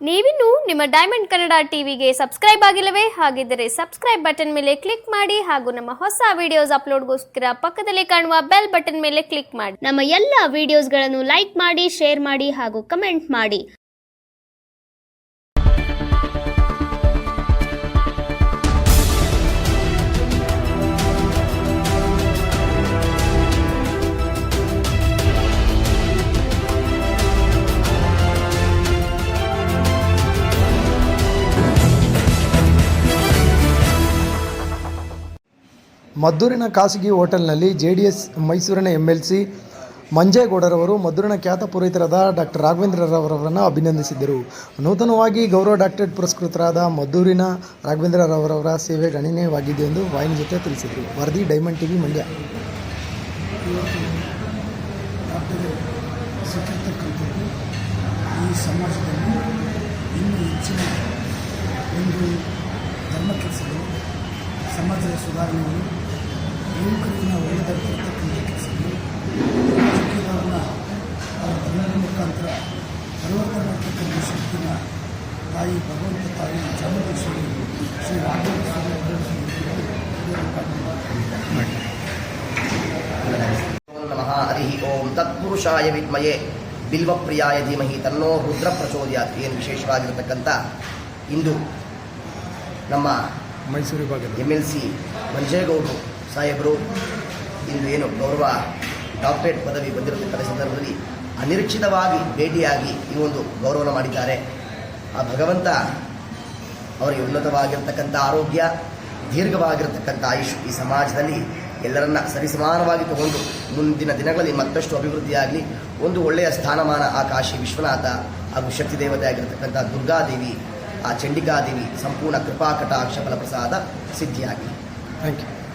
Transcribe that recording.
ನೀವಿನ್ನು ನಿಮ್ಮ ಡೈಮಂಡ್ ಕನ್ನಡ ಟಿವಿಗೆ ಸಬ್ಸ್ಕ್ರೈಬ್ ಆಗಿಲ್ಲವೇ? ಹಾಗಿದ್ದರೆ ಸಬ್ಸ್ಕ್ರೈಬ್ ಬಟನ್ ಮೇಲೆ ಕ್ಲಿಕ್ ಮಾಡಿ ಹಾಗೂ ನಮ್ಮ ಹೊಸ ವಿಡಿಯೋಸ್ ಅಪ್ಲೋಡ್ಗೋಸ್ಕರ ಪಕ್ಕದಲ್ಲಿ ಕಾಣುವ ಬೆಲ್ ಬಟನ್ ಮೇಲೆ ಕ್ಲಿಕ್ ಮಾಡಿ. ನಮ್ಮ ಎಲ್ಲ ವಿಡಿಯೋಸ್ಗಳನ್ನು ಲೈಕ್ ಮಾಡಿ, ಶೇರ್ ಮಾಡಿ ಹಾಗೂ ಕಮೆಂಟ್ ಮಾಡಿ. ಮದ್ದೂರಿನ ಖಾಸಗಿ ಹೋಟೆಲ್ನಲ್ಲಿ ಜೆಡಿಎಸ್ ಮೈಸೂರಿನ ಎಂಎಲ್ಸಿ ಮಂಜೇಗೌಡರವರು ಮದ್ದೂರಿನ ಖ್ಯಾತ ಪುರೋಹಿತರಾದ ಡಾಕ್ಟರ್ ರಾಘವೇಂದ್ರರವರನ್ನು ಅಭಿನಂದಿಸಿದರು. ನೂತನವಾಗಿ ಗೌರವ ಡಾಕ್ಟರೇಟ್ ಪುರಸ್ಕೃತರಾದ ಮದ್ದೂರಿನ ರಾಘವೇಂದ್ರರವರ ಸೇವೆ ಗಣನೀಯವಾಗಿದೆ ಎಂದು ವಾಹಿನಿ ಜೊತೆ ತಿಳಿಸಿದರು. ವರದಿ ಡೈಮಂಡ್ ಟಿವಿ ಮಂಡ್ಯ. ಈ ಸಮಾಜದಲ್ಲಿ ಇನ್ನೂ ಹೆಚ್ಚಿನ ಒಂದು ಧರ್ಮ ಕೆಲಸಗಳು, ಸಮಾಜದ ಸುಧಾರಣೆಗಳು, ಯುವಕರಿಗಿನ ಒಳ್ಳೆಯದಾಗಿರ್ತಕ್ಕಂಥ ಕೆಲಸಗಳು, ರಾಜಕೀಯದವ್ರನ್ನ ಅವರ ಧರ್ಮದ ಮುಖಾಂತರ ಪರಿವರ್ತನೆ ಮಾಡ್ತಕ್ಕಂಥ ಶಕ್ತಿನ ತಾಯಿ ಭಗವಂತ ತಾಯಿ ಚಾಮುಂಡೇಶ್ವರಿ ಶ್ರೀ ರಾಘವೇಂದ್ರ ನಮಃ. ಹರಿ ಓಂ ತತ್ಪುರುಷಾಯ ವಿದ್ಮಯೇ ಬಿಲ್ವಪ್ರಿಯಾಯ ಧೀಮಹಿ ತನ್ನೋ ರುದ್ರ ಪ್ರಚೋದಯಾತ್. ಏನು ವಿಶೇಷವಾಗಿರತಕ್ಕಂಥ ಇಂದು ನಮ್ಮ ಮೈಸೂರು ವಿಭಾಗದ MLC ಮಂಜೇಗೌಡರು ಸಾಹೇಬರು ಇಂದು ಏನು ಗೌರವ ಡಾಕ್ಟರೇಟ್ ಪದವಿ ಬಂದಿರತಕ್ಕಂಥ ಸಂದರ್ಭದಲ್ಲಿ ಅನಿರೀಕ್ಷಿತವಾಗಿ ಭೇಟಿಯಾಗಿ ಈ ಒಂದು ಗೌರವನ ಮಾಡಿದ್ದಾರೆ. ಆ ಭಗವಂತ ಅವರಿಗೆ ಉನ್ನತವಾಗಿರ್ತಕ್ಕಂಥ ಆರೋಗ್ಯ, ದೀರ್ಘವಾಗಿರತಕ್ಕಂಥ ಆಯುಷ್ ಈ ಸಮಾಜದಲ್ಲಿ ಎಲ್ಲರನ್ನ ಸರಿಸಮಾನವಾಗಿ ತಗೊಂಡು ಮುಂದಿನ ದಿನಗಳಲ್ಲಿ ಮತ್ತಷ್ಟು ಅಭಿವೃದ್ಧಿಯಾಗಲಿ. ಒಂದು ಒಳ್ಳೆಯ ಸ್ಥಾನಮಾನ ಆ ಕಾಶಿ ವಿಶ್ವನಾಥ ಹಾಗೂ ಶಕ್ತಿ ದೇವತೆ ಆಗಿರತಕ್ಕಂಥ ದುರ್ಗಾದೇವಿ, ಆ ಚಂಡಿಕಾದೇವಿ ಸಂಪೂರ್ಣ ಕೃಪಾ ಕಟಾಕ್ಷ ಫಲಪ್ರಸಾದ ಸಿದ್ಧಿಯಾಗಲಿ. Thank you.